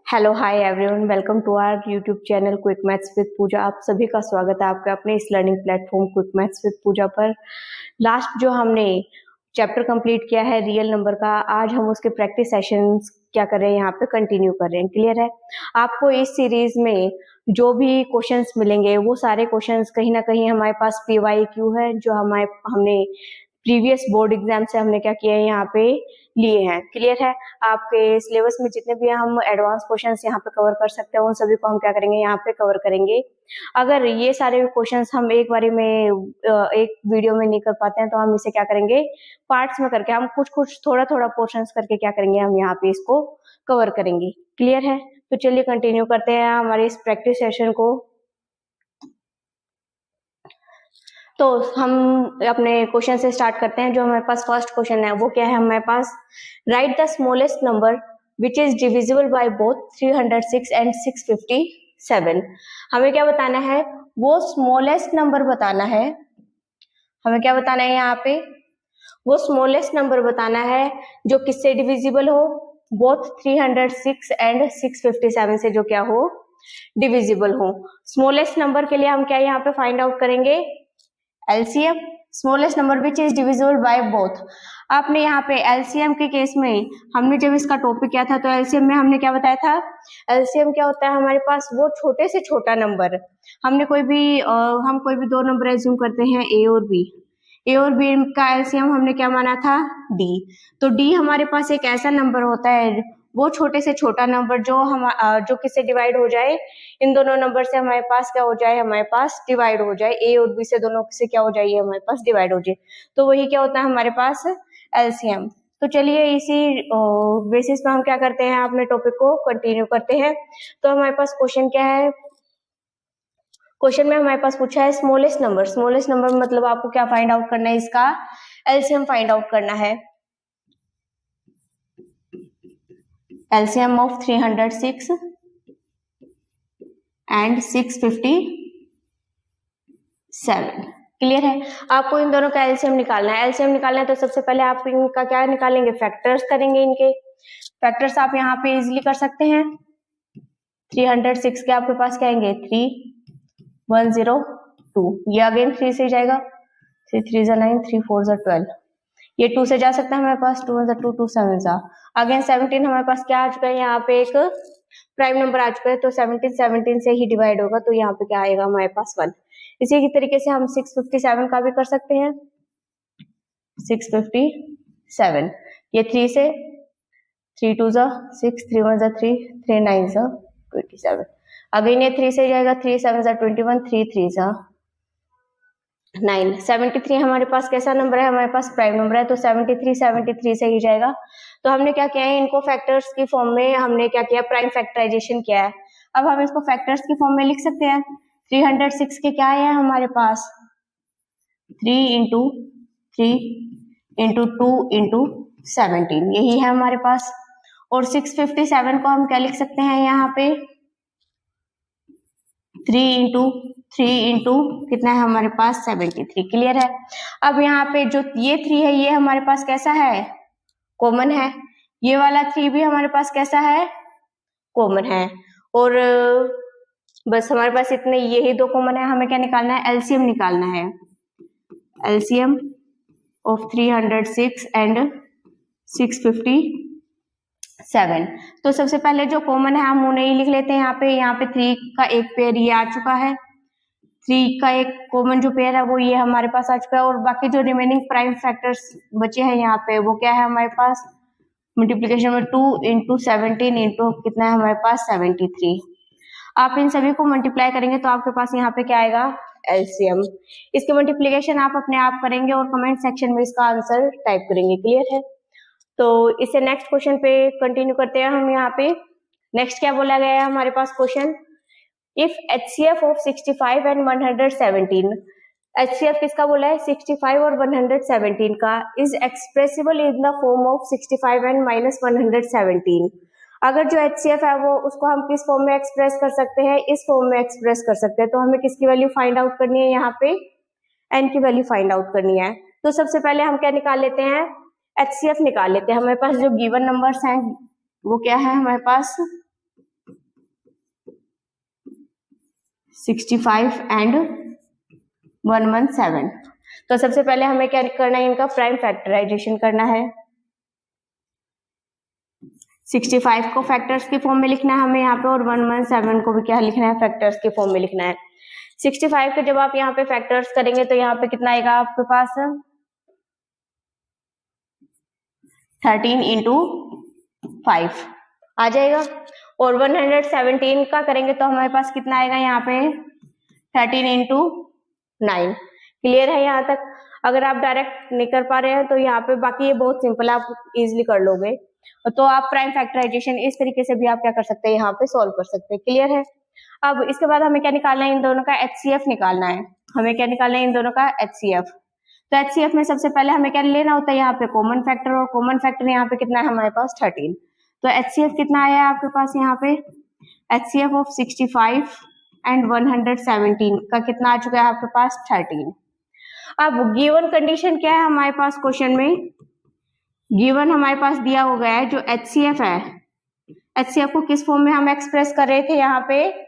Hello hi everyone, welcome to our YouTube channel quick maths with Pooja. आप सभी का स्वागत है आपके अपने इस learning platform quick maths with Pooja पर। लास्ट जो हमने चैप्टर कंप्लीट किया है रियल नंबर का, आज हम उसके प्रैक्टिस सेशंस क्या कर रहे हैं यहाँ पे कंटिन्यू कर रहे हैं। क्लियर है? आपको इस सीरीज में जो भी क्वेश्चंस मिलेंगे वो सारे क्वेश्चंस कहीं ना कहीं हमारे पास PYQ है, जो हमने प्रीवियस बोर्ड एग्जाम से हमने क्या किया है यहाँ पे लिए हैं। क्लियर है? आपके सिलेबस में जितने भी हम एडवांस क्वेश्चंस यहाँ पे कवर कर सकते हैं उन सभी को हम क्या करेंगे यहाँ पे कवर करेंगे। अगर ये सारे क्वेश्चंस हम एक बारी में एक वीडियो में नहीं कर पाते हैं तो हम इसे क्या करेंगे, पार्ट्स में करके हम कुछ थोड़ा थोड़ा पोर्शंस करके क्या करेंगे, हम यहाँ पे इसको कवर करेंगे। क्लियर है? तो चलिए कंटिन्यू करते हैं हमारे इस प्रैक्टिस सेशन को। तो हम अपने क्वेश्चन से स्टार्ट करते हैं। जो हमारे पास फर्स्ट क्वेश्चन है वो क्या है हमारे पास, write the smallest number which is divisible by both 306 and 657। हमें क्या बताना है, वो स्मॉलेस्ट नंबर बताना है। हमें क्या बताना है यहाँ पे, वो स्मॉलेस्ट नंबर बताना है जो किससे डिविजिबल हो, बोथ 306 एंड 657 से जो क्या हो, डिविजिबल हो। स्मॉलेस्ट नंबर के लिए हम क्या यहाँ पे फाइंड आउट करेंगे, LCM, smallest number which is divisible by both. आपने यहाँ पे LCM के केस में हमने जब इसका टॉपिक किया था तो LCM में हमने क्या बताया था, LCM क्या होता है हमारे पास, वो छोटे से छोटा नंबर। हम कोई भी दो नंबर एज्यूम करते हैं A और B। A और B का LCM हमने क्या माना था, D। तो D हमारे पास एक ऐसा नंबर होता है, वो छोटे से छोटा नंबर जो किससे डिवाइड हो जाए, इन दोनों नंबर से हमारे पास क्या हो जाए, हमारे पास डिवाइड हो जाए। A और B से दोनों से क्या हो जाए, हमारे पास डिवाइड हो जाए। तो वही क्या होता है हमारे पास, LCM। तो चलिए इसी बेसिस पे हम क्या करते हैं, अपने टॉपिक को कंटिन्यू करते हैं। तो हमारे पास क्वेश्चन क्या है, क्वेश्चन में हमारे पास पूछा है स्मॉलेस्ट नंबर। स्मॉलेस्ट नंबर मतलब आपको क्या फाइंड आउट करना है, इसका LCM फाइंड आउट करना है। LCM of 306 and 657। क्लियर है? आपको इन दोनों का LCM निकालना है। LCM निकालना है तो सबसे पहले आप इनका क्या निकालेंगे, फैक्टर्स करेंगे। इनके फैक्टर्स आप यहाँ पे इजीली कर सकते हैं। 306 के आपके पास क्या आएंगे, 3102, ये अगेन 3 से जाएगा, 3 3 9, 3 4 12, ये 2 से जा सकता है हमारे पास, 2 1 2 2 7 अगेन 17 हमारे पास क्या आ चुका है, यहाँ पे एक प्राइम नंबर आ चुका है। तो 17 से ही डिवाइड होगा तो यहाँ पे क्या आएगा हमारे पास 1। इसी की तरीके से हम 657 का भी कर सकते हैं। 657 ये 3 से, 3 2 6, 3 1 3, 3 9 27, अगेन ये 3 से जाएगा, 3 7 21, 3 3 9। 73 हमारे पास कैसा नंबर है, हमारे पास प्राइम नंबर है, तो 73 से ही जाएगा। तो हमने क्या किया है, इनको फैक्टर्स की फॉर्म में हमने क्या किया, प्राइम फैक्टराइजेशन किया है। अब हम इसको फैक्टर्स की फॉर्म में लिख सकते हैं। 306 के क्या है हमारे पास, 3 इंटू 3 इंटू 2 इंटू 17, यही है हमारे पास। और 657 को हम क्या लिख सकते हैं यहाँ पे, 3 इंटू 3 इंटू कितना है हमारे पास, 73। क्लियर है? अब यहाँ पे जो ये 3 है ये हमारे पास कैसा है, कॉमन है। ये वाला 3 भी हमारे पास कैसा है, कॉमन है। और बस हमारे पास इतने यही दो कॉमन है। हमें क्या निकालना है, LCM निकालना है। LCM of 306 and 657। तो सबसे पहले जो कॉमन है हम उन्हें ही लिख लेते हैं। यहाँ पे 3 का एक पेयर ये आ चुका है, 3 का एक कॉमन जो पेयर है वो ये हमारे पास आ चुका है। और बाकी जो रिमेनिंग प्राइम फैक्टर्स बचे हैं यहाँ पे वो क्या है हमारे पास, मल्टीप्लीकेशन में 2 इंटू 17 इंटू कितना है हमारे पास, 73। आप इन सभी को मल्टीप्लाई करेंगे तो आपके पास यहाँ पे क्या आएगा, LCM। इसके मल्टीप्लीकेशन आप अपने आप करेंगे और कमेंट सेक्शन में इसका आंसर टाइप करेंगे। क्लियर है? तो इससे नेक्स्ट क्वेश्चन पे कंटिन्यू करते हैं हम। यहाँ पे नेक्स्ट क्या बोला गया है हमारे पास question, if HCF of 65 and 117, HCF किसका बोला है, 65 और 117 का, is expressible in the form of 65 and minus 117। अगर जो HCF है वो उसको हम किस फॉर्म में एक्सप्रेस कर सकते हैं, इस फॉर्म में एक्सप्रेस कर सकते हैं। तो हमें किसकी वैल्यू फाइंड आउट करनी है, यहाँ पे n की वैल्यू फाइंड आउट करनी है। तो सबसे पहले हम क्या निकाल लेते हैं, HCF निकाल लेते हैं। हमारे पास जो गिवन नंबर्स हैं वो क्या है हमारे पास, 65 एंड 117। तो सबसे पहले हमें क्या करना है, इनका प्राइम फैक्टराइजेशन करना है। 65 को फैक्टर्स के फॉर्म में लिखना है हमें यहाँ पे, और 117 को भी क्या लिखना है, फैक्टर्स के फॉर्म में लिखना है। 65 के जब आप यहाँ पे फैक्टर्स करेंगे तो यहाँ पे कितना आएगा आपके पास, 13 इंटू 5 आ जाएगा। और 117 का करेंगे तो हमारे पास कितना आएगा यहाँ पे, 13 इंटू 9। क्लियर है यहाँ तक? अगर आप डायरेक्ट नहीं कर पा रहे हैं तो यहाँ पे बाकी ये बहुत सिंपल है, आप इजिली कर लोगे। तो आप प्राइम फैक्टराइजेशन इस तरीके से भी आप क्या कर सकते हैं, यहाँ पे सॉल्व कर सकते हैं। क्लियर है? अब इसके बाद हमें क्या निकालना है, इन दोनों का HCF निकालना है। हमें क्या निकालना है, इन दोनों का HCF। तो HCF में सबसे पहले हमें क्या लेना होता है, यहाँ पे कॉमन फैक्टर, और कॉमन फैक्टर यहाँ पे कितना है हमारे पास, 13। तो HCF कितना आया है आपके पास यहाँ पे, HCF ऑफ 65 एंड 117 का कितना आ चुका है आपके पास, 13। अब गिवन कंडीशन क्या है हमारे पास, क्वेश्चन में गिवन हमारे पास दिया हो गया है जो HCF है, HCF को किस फॉर्म में हम एक्सप्रेस कर रहे थे यहाँ पे,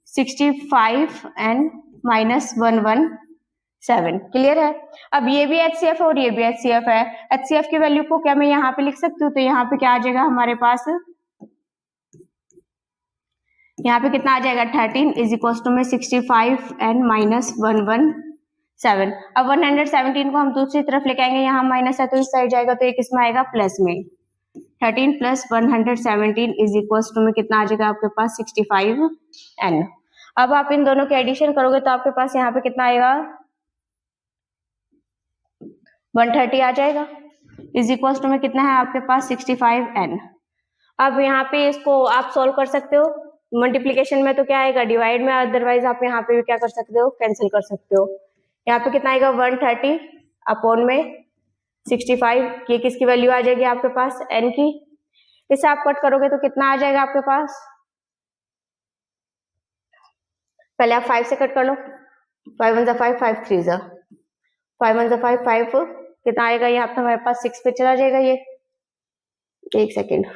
65 एंड -117। क्लियर है? अब ये भी HCF है और ये भी HCF है। HCF की वैल्यू को क्या मैं यहाँ पे लिख सकती हूँ, तो यहाँ पे क्या आ जाएगा हमारे पास, यहाँ पे कितना आ जाएगा, 13 इज इक्वल टू में 65 एंड -117। अब 117 को हम दूसरी तरफ लेके आएंगे, यहाँ माइनस है तो इस साइड जाएगा, तो ये किसमें आएगा, प्लस में। 13 प्लस 117 इज इक्वल टू में कितना आ जाएगा आपके पास, 65 एन। अब आप इन दोनों के एडिशन करोगे तो आपके पास यहाँ पे कितना आएगा, 130 आ जाएगा, इज इक्वल टू में कितना है आपके पास, 65 एन। अब यहाँ पे इसको आप सॉल्व कर सकते हो, मल्टीप्लीकेशन में तो क्या आएगा, डिवाइड में, अदरवाइज आप यहाँ पे भी क्या कर सकते हो, कैंसिल कर सकते हो। यहाँ पे कितना आएगा, 130 अपॉन में 65, ये किसकी वैल्यू आ जाएगी आपके पास, n की। इसे आप कट करोगे तो कितना आ जाएगा आपके पास, पहले आप 5 से कट कर लो, 5 1 5 5 3 5 1 5 5, कितना आएगा यहाँ पे हमारे पास, 6 पे चला जाएगा ये, एक सेकेंड,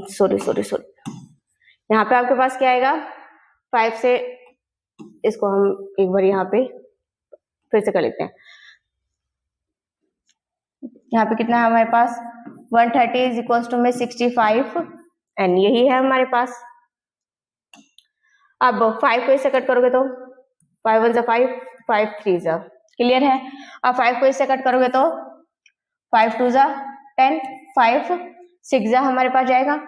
सॉरी, यहाँ पे आपके पास क्या आएगा, 5 से, इसको हम एक बार यहाँ पे फिर से कर लेते हैं। यहाँ पे कितना है हमारे पास, 130 इज इक्वल टू में 65 एन, यही है हमारे पास। अब 5 को इससे कट करोगे तो 5 1 5 5 3 क्लियर है। अब 5 को इससे कट करोगे तो 5 2 10, 5 6 हमारे पास जाएगा,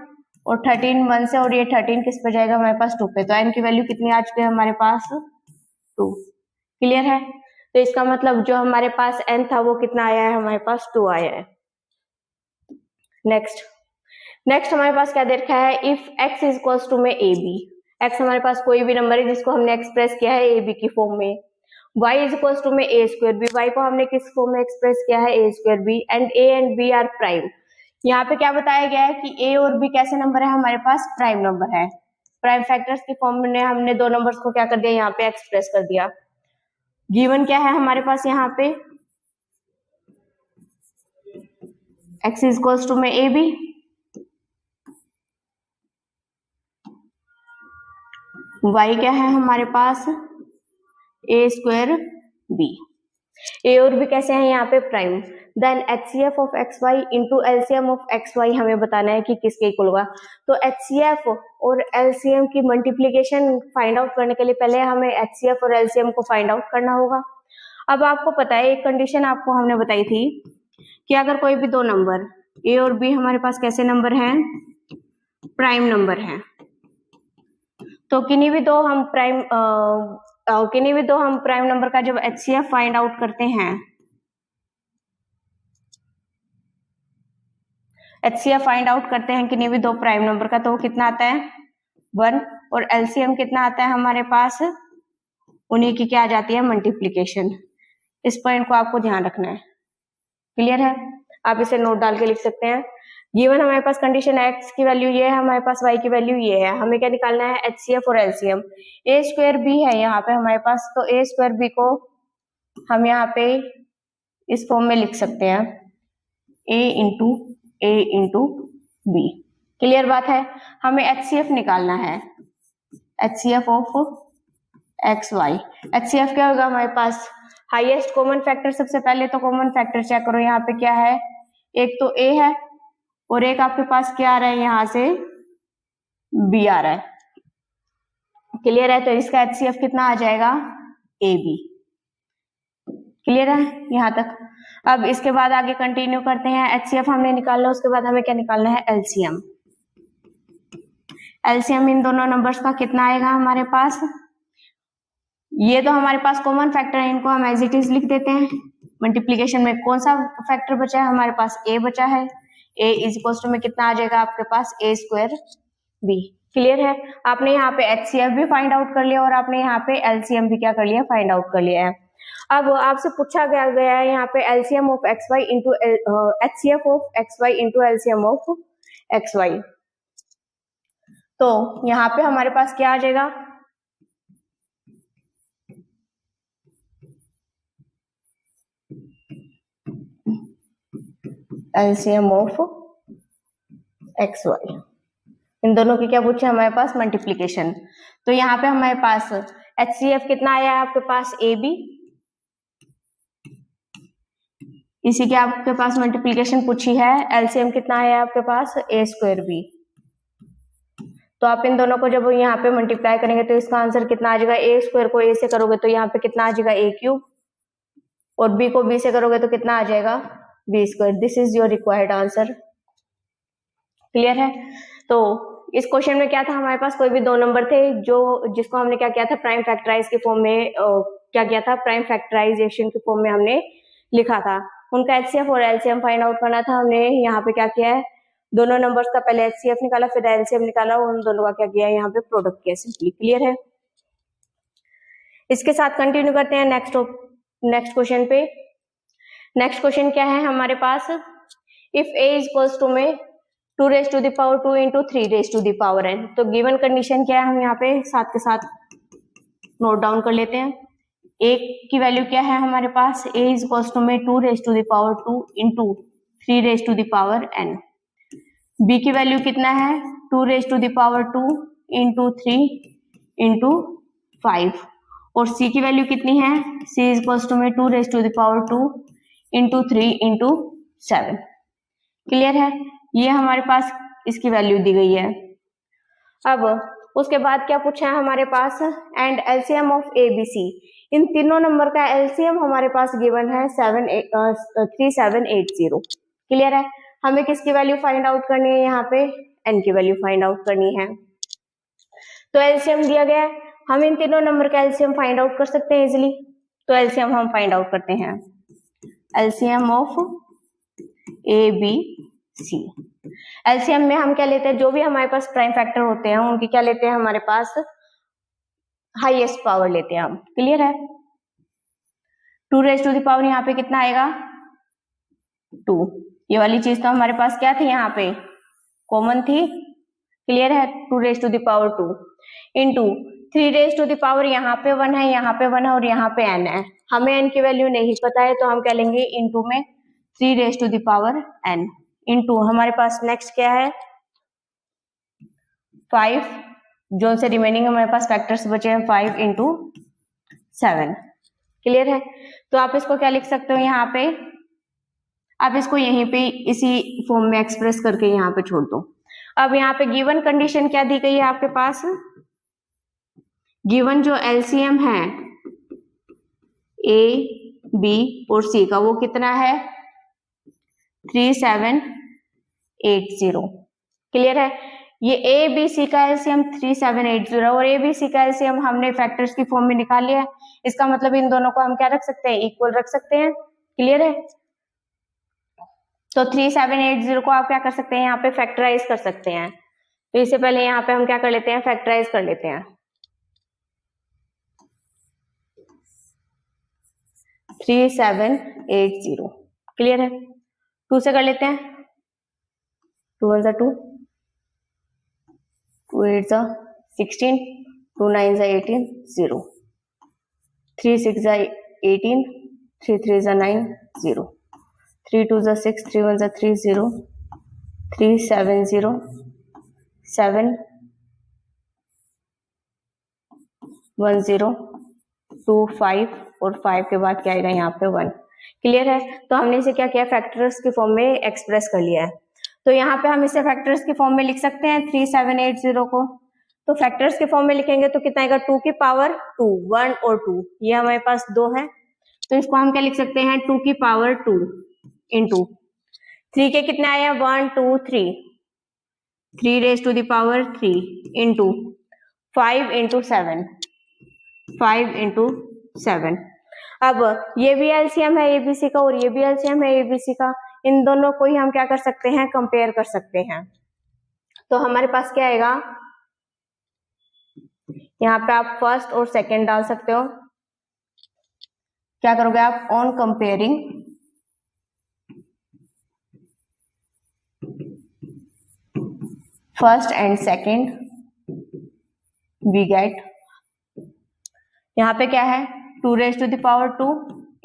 और 13 1 से, और ये 13 किस पे जाएगा हमारे पास, 2 पे। तो n की वैल्यू कितनी आ चुकी है हमारे पास, 2। क्लियर है? तो इसका मतलब जो हमारे पास n था वो कितना आया है हमारे पास, 2 आया है। नेक्स्ट हमारे पास क्या दे रखा है, if x is equal to में ab। x हमारे पास कोई भी नंबर है जिसको हमने एक्सप्रेस किया है ab की फॉर्म में। y इज इक्वल टू में a स्क्वायर b, y को हमने किस फॉर्म में एक्सप्रेस किया है, a square b, and a एंड b आर प्राइम। यहाँ पे क्या बताया गया है कि a और b कैसे नंबर है हमारे पास, प्राइम नंबर है। प्राइम फैक्टर्स की फॉर्म में हमने दो नंबर्स को क्या कर दिया, यहाँ पे एक्सप्रेस कर दिया। गिवन क्या है हमारे पास यहाँ पे, x इज इक्वल टू में ab, y क्या है हमारे पास, a स्क्वायर b। a और b कैसे हैं यहाँ पे, prime. Then HCF of XY into LCM of XY हमें बताना है कि किसके इक्वल होगा। तो HCF और LCM की मल्टीप्लीकेशन फाइंड आउट करने के लिए पहले हमें HCF और LCM को फाइंड आउट करना होगा। अब आपको पता है एक कंडीशन आपको हमने बताई थी कि अगर कोई भी दो नंबर a और b हमारे पास कैसे नंबर हैं, प्राइम नंबर हैं, तो किन्हीं भी दो हम प्राइम नंबर का जब HCF फाइंड आउट करते हैं, HCF फाइंड आउट करते हैं किन्हीं भी दो प्राइम नंबर का, तो वो कितना आता है, 1, और LCM कितना आता है हमारे पास, उन्हीं की क्या आ जाती है, मल्टीप्लीकेशन। इस पॉइंट को आपको ध्यान रखना है। क्लियर है? आप इसे नोट डाल के लिख सकते हैं। गिवन हमारे पास कंडीशन x की वैल्यू ये है, हमारे पास y की वैल्यू ये है, हमें क्या निकालना है, HCF और LCM। a स्क्वायर b है यहाँ पे हमारे पास, तो a स्क्वायर b को हम यहाँ पे इस फॉर्म में लिख सकते हैं, a इंटू b। क्लियर बात है? हमें HCF निकालना है, HCF ऑफ XY। HCF क्या होगा हमारे पास, हाईएस्ट कॉमन फैक्टर। सबसे पहले तो कॉमन फैक्टर चेक करो, यहाँ पे क्या है, एक तो A है और एक आपके पास क्या आ रहा है, यहाँ से B आ रहा है। क्लियर है, तो इसका HCF कितना आ जाएगा, AB। क्लियर है यहाँ तक। अब इसके बाद आगे कंटिन्यू करते हैं। HCF हमने निकालना, उसके बाद हमें क्या निकालना है, LCM। LCM इन दोनों नंबर्स का कितना आएगा हमारे पास, ये तो हमारे पास कॉमन फैक्टर है, इनको हम एज इट इज लिख देते हैं। मल्टीप्लीकेशन में कौन सा फैक्टर बचा है हमारे पास, A बचा है। A इज इक्वल टू में कितना आ जाएगा आपके पास, A स्क्वायर B। क्लियर है, आपने यहाँ पे HCF भी फाइंड आउट कर लिया और आपने यहाँ पे LCM भी क्या कर लिया, फाइंड आउट कर लिया है। अब आपसे पूछा गया है यहाँ पे LCM of XY into HCF of XY into LCM of XY। तो यहाँ पे हमारे पास क्या आ जाएगा, LCM ऑफ XY। इन दोनों की क्या पूछे हमारे पास, मल्टीप्लीकेशन। तो यहाँ पे हमारे पास HCF कितना आया है आपके पास, AB। इसी के आपके पास मल्टीप्लीकेशन पूछी है, LCM कितना आया है आपके पास, A स्क्वायर B। तो आप इन दोनों को जब यहाँ पे मल्टीप्लाई करेंगे तो इसका आंसर कितना आ जाएगा, A स्क्वायर को A से करोगे तो यहाँ पे कितना आ जाएगा, A क्यूब, और B को B से करोगे तो कितना आ जाएगा, B square. This is your required answer. Clear है। तो इस क्वेश्चन में क्या था, हमारे पास कोई भी दो नंबर थे जो जिसको हमने क्या किया था, प्राइम फैक्टराइज के फॉर्म में क्या किया था, प्राइम फैक्टराइजेशन के फॉर्म में हमने लिखा था। उनका HCF और LCM फाइंड आउट करना था। हमने यहाँ पे क्या किया है, दोनों नंबर्स का पहले HCF निकाला, फिर LCM निकाला और उन दोनों का क्या किया है, यहाँ पे प्रोडक्ट किया सिंपली। क्लियर है। इसके साथ कंटिन्यू करते हैं नेक्स्ट क्वेश्चन पे। नेक्स्ट क्वेश्चन क्या है हमारे पास, if A is equals to में 2 raise to the power 2 into 3 raise to the power n। तो गिवन कंडीशन क्या है, हम यहाँ पे साथ के साथ नोट डाउन कर लेते हैं। A की वैल्यू क्या है हमारे पास, A इज इक्वल्स टू में 2 raise to the power 2 into 3 raise to the power n। B की वैल्यू कितना है, 2 raise to the power 2 into 3 into 5। और C की वैल्यू कितनी है, C इज इक्वल्स टू में 2 raise to the power 2 into 3 into 7। Clear है, ये हमारे पास इसकी वैल्यू दी गई है। अब उसके बाद क्या पूछा है हमारे पास, एंड LCM ऑफ ABC। इन तीनों नंबर का LCM हमारे पास गिवन है 3780। क्लियर है, हमें किसकी वैल्यू फाइंड आउट करनी है, यहाँ पे n की वैल्यू फाइंड आउट करनी है। तो LCM दिया गया है, हम इन तीनों नंबर का LCM फाइंड आउट कर सकते हैं इजिली। तो LCM हम फाइंड आउट करते हैं, LCM ऑफ ABC। LCM में हम क्या लेते हैं, जो भी हमारे पास प्राइम फैक्टर होते हैं उनकी क्या लेते हैं, हमारे पास हाईएस्ट पावर लेते हैं हम। क्लियर है, 2 रेज टू द पावर यहाँ पे कितना आएगा, 2। ये वाली चीज तो हमारे पास क्या थी, यहाँ पे कॉमन थी। क्लियर है, 2 raise to the power 2 into 3 raise to the power, यहाँ पे 1 है, यहाँ पे 1 है और यहाँ पे n है। हमें n की वैल्यू नहीं पता है तो हम क्या लेंगे, इंटू में 3 raise to the power n into हमारे पास नेक्स्ट क्या है 5, जो से रिमेनिंग हमारे पास फैक्टर्स बचे हैं 5 इंटू 7। क्लियर है, तो आप इसको क्या लिख सकते हो, यहाँ पे आप इसको यहीं पे इसी फॉर्म में एक्सप्रेस करके यहाँ पे छोड़ दो। अब यहाँ पे गिवन कंडीशन क्या दी गई है आपके पास, गिवन जो LCM है A, B और C का वो कितना है 3780। क्लियर है, ये A, B, C का LCM 3780 और A, B, C का LCM हमने फैक्टर्स की फॉर्म में निकाल लिया है। इसका मतलब इन दोनों को हम क्या रख सकते हैं, इक्वल रख सकते हैं। क्लियर है, तो 3780 को आप क्या कर सकते हैं, यहाँ पे फैक्टराइज कर सकते हैं। तो इससे पहले यहाँ पे हम क्या कर लेते हैं, फैक्टराइज कर लेते हैं। 3780। क्लियर है, 2 से कर लेते हैं, 2 1 2, 2 8 16, 2 9 18 0, 3 6 18, 3 3 9 0, 3 2 6, 3 1 3 0, 3 7 0 7 1 0 2 5 और 5 के बाद क्या आएगा यहाँ पे 1। क्लियर है। तो हमने इसे क्या किया, फैक्टर्स की फॉर्म में एक्सप्रेस कर लिया है। तो यहाँ पे हम इसे फैक्टर्स की फॉर्म में लिख सकते हैं 3780 को। तो फैक्टर्स के फॉर्म में लिखेंगे तो कितना आएगा, 2 की पावर 2, 1 और 2, ये हमारे पास 2 है। तो इसको हम क्या लिख सकते हैं, 2 की पावर 2 इंटू 3 के कितने आए हैं, 1 2 3, 3 raise to the power 3 into 5 into 7, 5 into 7। अब ये भी एलसीएम है एबीसी का और ये भी एलसीएम है एबीसी का, इन दोनों को ही हम क्या कर सकते हैं, कंपेयर कर सकते हैं। तो हमारे पास क्या आएगा, यहाँ पे आप फर्स्ट और सेकंड डाल सकते हो। क्या करोगे आप, on comparing first and second we get, यहाँ पे क्या है, 2 raise to the power 2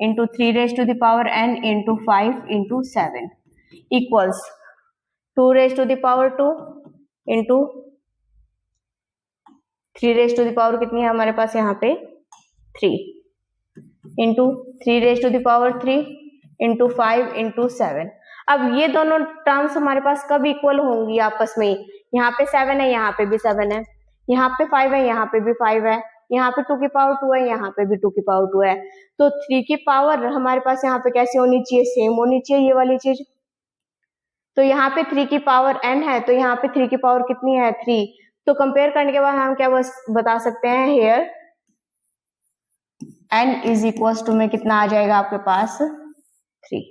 into 3 raise to the power n into 5 into 7 equals 2 raise to the power 2 into 3 raise to the power कितनी है हमारे पास यहाँ पे 3 into 3 raise to the power 3 into 5 into 7। अब ये दोनों टर्म्स हमारे पास कब इक्वल होंगी आपस में, यहाँ पे 7 है, यहाँ पे भी 7 है, यहाँ पे 5 है, यहाँ पे भी 5 है, यहाँ पे 2 की पावर 2 है, यहाँ पे भी 2 की पावर 2 है। तो 3 की पावर हमारे पास यहाँ पे कैसी होनी चाहिए, सेम होनी चाहिए ये वाली चीज। तो यहाँ पे 3 की पावर n है, तो यहाँ पे 3 की पावर कितनी है 3। तो कंपेयर करने के बाद हम क्या बस बता सकते हैं, here n is equal to में कितना आ जाएगा आपके पास 3।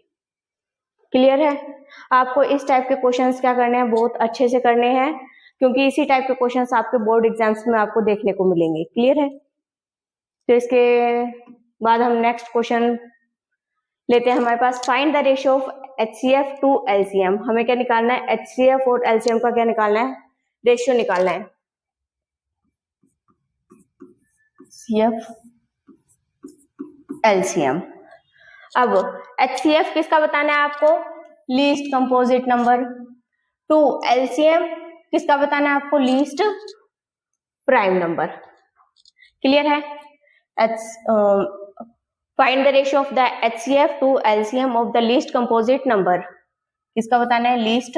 क्लियर है। आपको इस टाइप के क्वेश्चंस क्या करने हैं, बहुत अच्छे से करने हैं, क्योंकि इसी टाइप के क्वेश्चंस आपके बोर्ड एग्जाम्स में आपको देखने को मिलेंगे। क्लियर है। तो इसके बाद हम नेक्स्ट क्वेश्चन लेते हैं हमारे पास, find the ratio of HCF to LCM। हमें क्या निकालना है, HCF और LCM का क्या निकालना है, रेशियो निकालना है। HCF LCM। अब HCF किसका बताना है आपको, least composite number. To LCM किसका बताना है आपको, लीस्ट प्राइम नंबर। क्लियर है। Find the ratio of the HCF to LCM of the least composite number, किसका बताना है, लीस्ट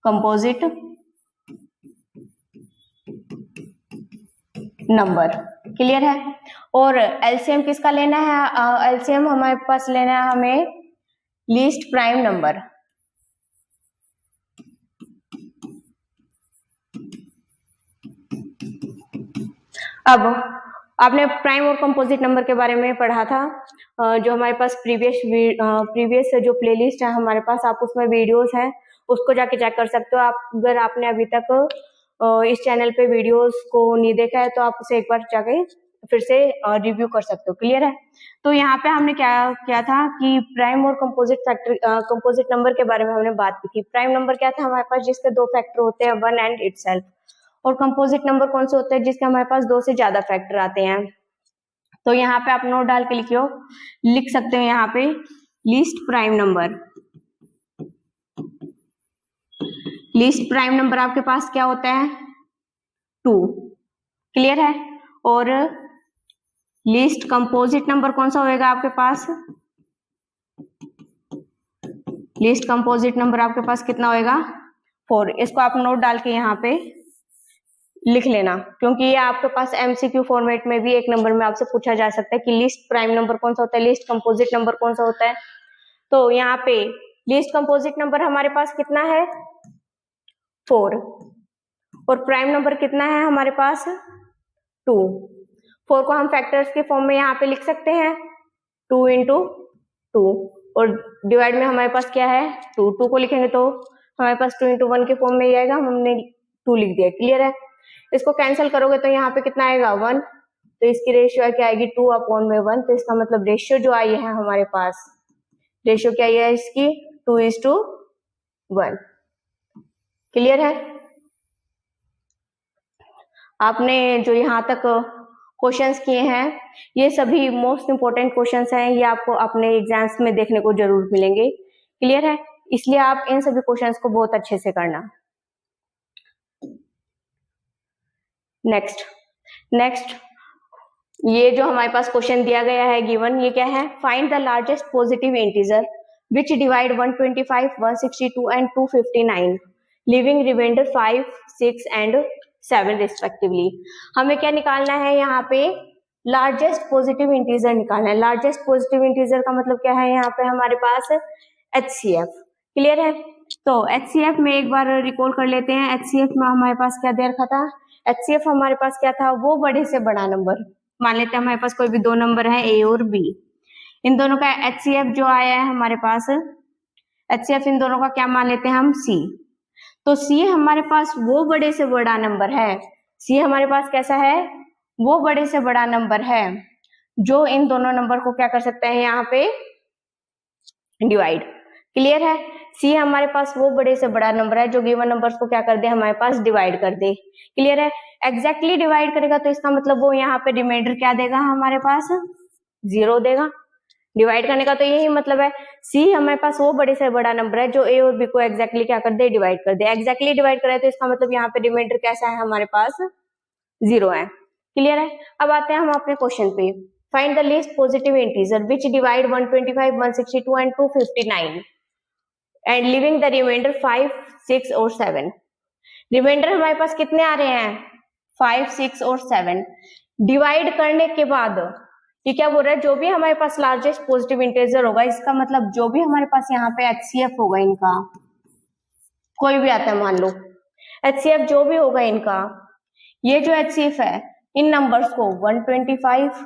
कंपोजिट नंबर। क्लियर है। और LCM किसका लेना है, LCM हमारे पास लेना है हमें लीस्ट प्राइम नंबर। अब आपने प्राइम और कंपोजिट नंबर के बारे में पढ़ा था, जो हमारे पास प्रीवियस जो प्लेलिस्ट है हमारे पास, आप उसमें वीडियोस हैं, उसको जाके चेक कर सकते हो। आप अगर आपने अभी तक इस चैनल पे वीडियोस को नहीं देखा है तो आप उसे एक बार जाके फिर से रिव्यू कर सकते हो। क्लियर है। तो यहाँ पे हमने क्या किया था कि प्राइम और कंपोजिट नंबर के बारे में हमने बात की थी। प्राइम नंबर क्या था हमारे पास, जिसके 2 फैक्टर होते हैं, 1 एंड इटसेल्फ। और कंपोजिट नंबर कौन से होते हैं, जिसके हमारे पास 2 से ज्यादा फैक्टर आते हैं। तो यहाँ पे आप नोट डाल के लिख सकते हो यहाँ पे least prime number. Least prime number आपके पास क्या होता है, 2। क्लियर है। और लीस्ट कंपोजिट नंबर कौन सा होएगा आपके पास, लीस्ट कंपोजिट नंबर आपके पास कितना होएगा, 4। इसको आप नोट डाल के यहाँ पे लिख लेना, क्योंकि ये आपके पास MCQ फॉर्मेट में भी एक नंबर में आपसे पूछा जा सकता है कि लिस्ट प्राइम नंबर कौन सा होता है, लिस्ट कंपोजिट नंबर कौन सा होता है। तो यहाँ पे लिस्ट कंपोजिट नंबर हमारे पास कितना है, 4। और प्राइम नंबर कितना है हमारे पास, 2। 4 को हम फैक्टर्स के फॉर्म में यहाँ पे लिख सकते हैं, 2 इंटू 2, और डिवाइड में हमारे पास क्या है, 2। 2 को लिखेंगे तो हमारे पास 2 इंटू 1 के फॉर्म में ही आएगा, हमने 2 लिख दिया। क्लियर है। इसको कैंसिल करोगे तो यहाँ पे कितना आएगा, 1। तो इसकी रेशियो क्या आएगी, 2/1। तो इसका मतलब रेशियो जो आई है हमारे पास, रेशियो क्या है इसकी, 2:1। क्लियर है। आपने जो यहाँ तक क्वेश्चंस किए हैं ये सभी मोस्ट इंपोर्टेंट क्वेश्चंस हैं, ये आपको अपने एग्जाम्स में देखने को जरूर मिलेंगे। क्लियर है। इसलिए आप इन सभी क्वेश्चंस को बहुत अच्छे से करना। नेक्स्ट ये जो हमारे पास क्वेश्चन दिया गया है गिवन, ये क्या है, find the largest positive integer which divide 125, 162 and 259 leaving remainder 5, 6 and 7 respectively. हमें क्या निकालना है यहाँ पे, लार्जेस्ट पॉजिटिव इंटीजर निकालना है। लार्जेस्ट पॉजिटिव इंटीजर का मतलब क्या है, यहाँ पे हमारे पास HCF। क्लियर है? तो HCF में एक बार रिकॉल कर लेते हैं। HCF में हमारे पास क्या दे रखा था, HCF हमारे पास क्या था, वो बड़े से बड़ा नंबर। मान लेते हैं हमारे पास कोई भी दो नंबर है A और B, इन दोनों का HCF जो आया है हमारे पास, HCF इन दोनों का क्या मान लेते हैं हम, C। तो C हमारे पास वो बड़े से बड़ा नंबर है, C हमारे पास कैसा है, वो बड़े से बड़ा नंबर है जो इन दोनों नंबर को क्या कर सकते हैं यहाँ पे डिवाइड। क्लियर है? C हमारे पास वो बड़े से बड़ा नंबर है जो गिवन नंबर्स को क्या कर दे, हमारे पास डिवाइड कर दे। क्लियर है? एग्जैक्टली डिवाइड करेगा तो इसका मतलब वो यहाँ पे रिमाइंडर क्या देगा, हमारे पास 0 देगा। डिवाइड करने का तो यही मतलब है। C हमारे पास वो बड़े से बड़ा नंबर है जो A और B को एग्जैक्टली क्या कर दे, डिवाइड कर दे। एग्जैक्टली डिवाइड करे तो इसका मतलब यहाँ पे रिमाइंडर कैसा है, हमारे पास 0 है। क्लियर है? अब आते हैं हम अपने क्वेश्चन पे। Find the least positive integer which divide 125, 162 and 259 and leaving the remainder 5, 6 और 7। रिमाइंडर हमारे पास कितने आ रहे हैं, 5, 6 और 7। डिवाइड करने के बाद ये क्या बोल रहा है, जो भी हमारे पास लार्जेस्ट पॉजिटिव इंटीजर होगा, इसका मतलब जो भी हमारे पास यहाँ पे HCF होगा इनका, कोई भी आता है मान लो, HCF जो भी होगा इनका, ये जो HCF है इन नंबर्स को 125,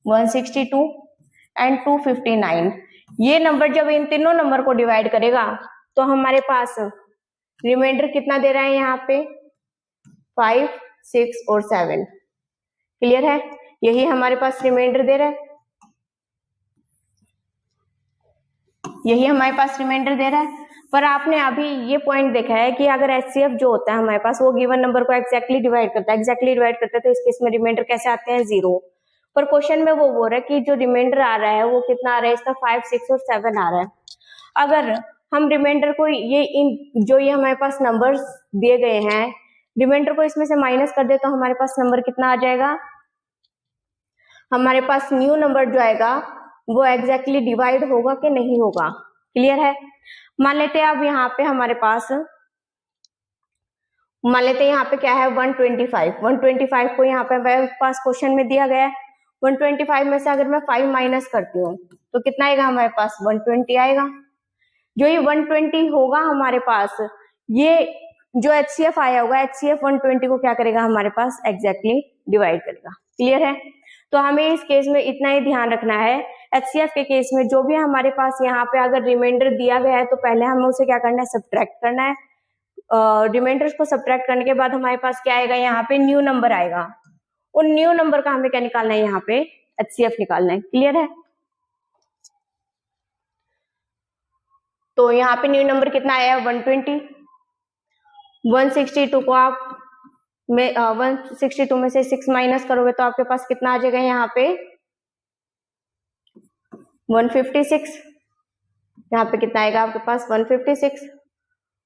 162 एंड 259, ये नंबर जब इन तीनों नंबर को डिवाइड करेगा तो हमारे पास रिमाइंडर कितना दे रहा है यहाँ पे, 5, 6 और 7। क्लियर है? यही हमारे पास रिमाइंडर दे रहा है, यही हमारे पास रिमाइंडर दे रहा है। पर आपने अभी ये पॉइंट देखा है कि अगर HCF जो होता है हमारे पास वो गिवन नंबर को एग्जैक्टली डिवाइड करता है, तो इस केस में रिमाइंडर कैसे आते हैं, 0। पर क्वेश्चन में वो बोल रहा है कि जो रिमाइंडर आ रहा है वो कितना आ रहा है, इसका 5, 6 और 7 आ रहा है। अगर हम रिमाइंडर को ये हमारे पास नंबर्स दिए गए हैं, रिमाइंडर को इसमें से माइनस कर दे तो हमारे पास नंबर कितना आ जाएगा, हमारे पास न्यू नंबर जो आएगा वो एग्जैक्टली डिवाइड होगा कि नहीं होगा। क्लियर है? मान लेते हैं अब यहाँ पे हमारे पास, मान लेते हैं यहाँ पे क्या है, 125 को यहाँ पे हमारे पास क्वेश्चन में दिया गया है। 125 में से अगर मैं 5 माइनस करती हूँ तो कितना आएगा हमारे पास, 120 आएगा। जो ये 120 होगा हमारे पास, ये जो HCF आया होगा, HCF 120 को क्या करेगा, हमारे पास एग्जैक्टली डिवाइड करेगा। क्लियर है? तो हमें इस केस में इतना ही ध्यान रखना है, HCF के केस में जो भी हमारे पास यहाँ पे अगर रिमाइंडर दिया गया है तो पहले हमें उसे क्या करना है, सब्ट्रैक्ट करना है। रिमाइंडर्स को सब्ट्रैक्ट करने के बाद हमारे पास क्या आएगा, यहाँ पे न्यू नंबर आएगा। उन न्यू नंबर का हमें क्या निकालना है, यहाँ पे HCF निकालना है। क्लियर है? तो यहाँ पे न्यू नंबर कितना आया है, 120। 162 को आप 162 में से 6 माइनस करोगे तो आपके पास कितना आ जाएगा, यहाँ पे 156। यहाँ पे कितना आएगा आपके पास, 156।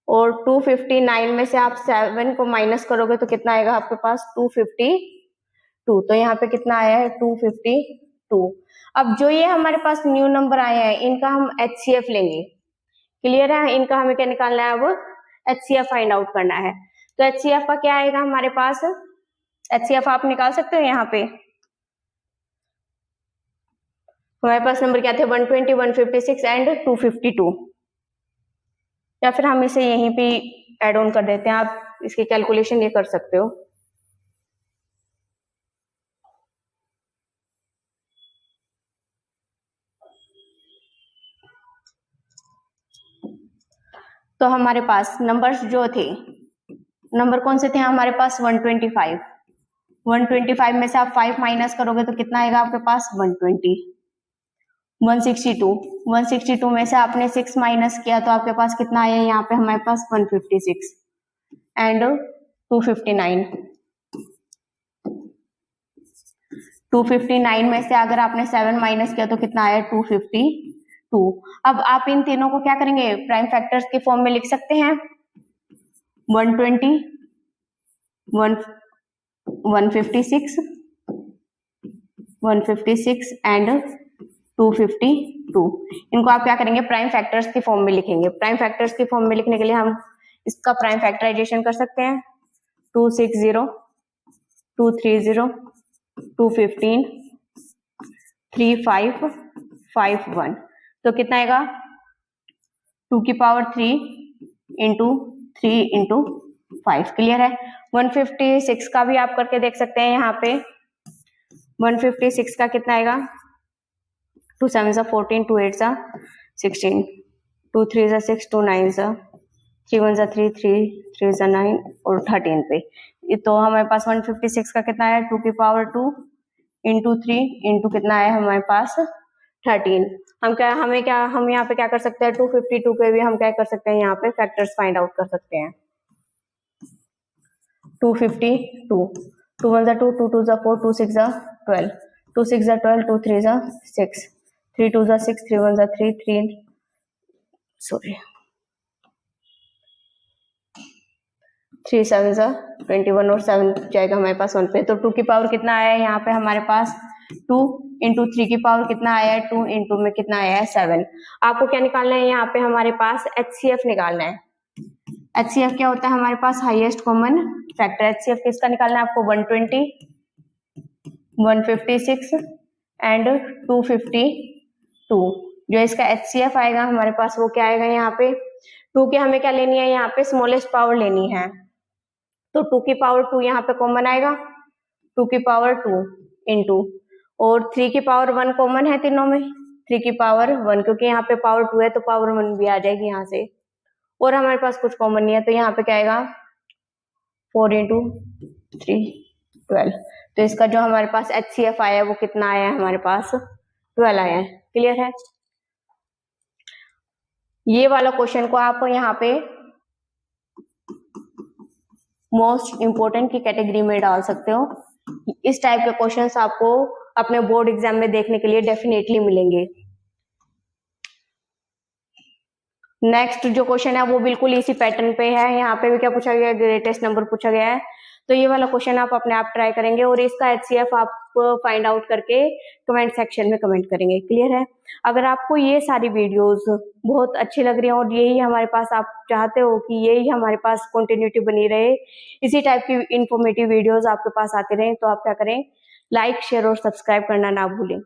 और 259 में से आप 7 को माइनस करोगे तो कितना आएगा आपके पास, 252। तो यहाँ पे कितना आया है, 252। अब जो ये हमारे पास न्यू नंबर आए हैं इनका हम HCF लेंगे। क्लियर है? इनका हमें क्या निकालना है, अब HCF फाइंड आउट करना है। तो HCF का क्या आएगा हमारे पास, HCF आप निकाल सकते हो। यहाँ पे हमारे पास नंबर क्या थे, 120, 156 एंड 252। या फिर हम इसे यहीं पे ऐड ऑन कर देते हैं, आप इसकी कैलकुलेशन ये कर सकते हो। तो हमारे पास नंबर्स जो थे, नंबर कौन से थे हमारे पास, 125। 125 में से आप 5 माइनस करोगे तो कितना आएगा आपके पास, 120। 162 में से आपने 6 माइनस किया तो आपके पास कितना आया, यहाँ पे हमारे पास 156 एंड 259। 259 में से अगर आपने 7 माइनस किया तो कितना आया, 252। अब आप इन तीनों को क्या करेंगे, प्राइम फैक्टर्स के फॉर्म में लिख सकते हैं। 120, 156 एंड 252। इनको आप क्या करेंगे, प्राइम फैक्टर्स की फॉर्म में लिखेंगे। प्राइम फैक्टर्स की फॉर्म में लिखने के लिए हम इसका प्राइम फैक्टराइजेशन कर सकते हैं। 260, 230, 215, 3551। तो कितना आएगा, 2 की पावर 3 इंटू 3 इंटू 5। क्लियर है। 156 का भी आप करके देख सकते हैं। यहाँ पे 156 का कितना आएगा, 2 7 14, 2 8 16, 2 3 6, 2 9 3 1 3 3 3 9 और 13 पे। तो हमारे पास 156 का कितना है, 2 की पावर 2 इंटू 3 इंटू कितना है हमारे पास 13। हम यहाँ पे क्या कर सकते हैं, 252 पे भी हम क्या कर सकते हैं, यहाँ पे फैक्टर्स फाइंड आउट कर सकते हैं। 252, 2 1 2, 2 2 4, 2 6 12, 2 6 12, 2 3 6, 3 2 6, 3 1 3 3 3 7 21 और 7 जाएगा हमारे पास 1 पे। तो 2 की पावर कितना आया है यहाँ पे हमारे पास 2 इंटू 3 की पावर कितना आया है 2 इंटू में कितना आया है 7। आपको क्या निकालना है, यहाँ पे हमारे पास HCF निकालना है। HCF क्या होता है हमारे पास, हाईएस्ट कॉमन फैक्टर। HCF किसका निकालना है आपको, 120, 156 एंड 252। जो इसका HCF आएगा हमारे पास वो क्या आएगा, यहाँ पे 2 की हमें क्या लेनी है, यहाँ पे स्मॉलेस्ट पावर लेनी है। तो 2 की पावर 2 यहाँ पे कॉमन आएगा, 2 की पावर 2 इंटू, और 3 की पावर 1 कॉमन है तीनों में, 3 की पावर 1, क्योंकि यहाँ पे पावर 2 है तो पावर 1 भी आ जाएगी यहाँ से, और हमारे पास कुछ कॉमन नहीं है। तो यहाँ पे क्या आएगा, 4 इंटू 3 12। तो इसका जो हमारे पास HCF आया है वो कितना आया है हमारे पास, 12 आया है। क्लियर है। ये वाला क्वेश्चन को आप यहाँ पे मोस्ट इंपोर्टेंट की कैटेगरी में डाल सकते हो। इस टाइप के क्वेश्चंस आपको अपने बोर्ड एग्जाम में देखने के लिए डेफिनेटली मिलेंगे। नेक्स्ट जो क्वेश्चन है वो बिल्कुल इसी पैटर्न पे है। यहाँ पे भी क्या पूछा गया है, ग्रेटेस्ट नंबर पूछा गया है। तो ये वाला क्वेश्चन आप अपने आप ट्राई करेंगे और इसका HCF आप फाइंड आउट करके कमेंट सेक्शन में कमेंट करेंगे। क्लियर है। अगर आपको ये सारी वीडियोस बहुत अच्छी लग रही है और यही हमारे पास आप चाहते हो कि यही हमारे पास कंटिन्यूटी बनी रहे, इसी टाइप की इंफॉर्मेटिव वीडियोस आपके पास आते रहे, तो आप क्या करें, लाइक शेयर और सब्सक्राइब करना ना भूलें।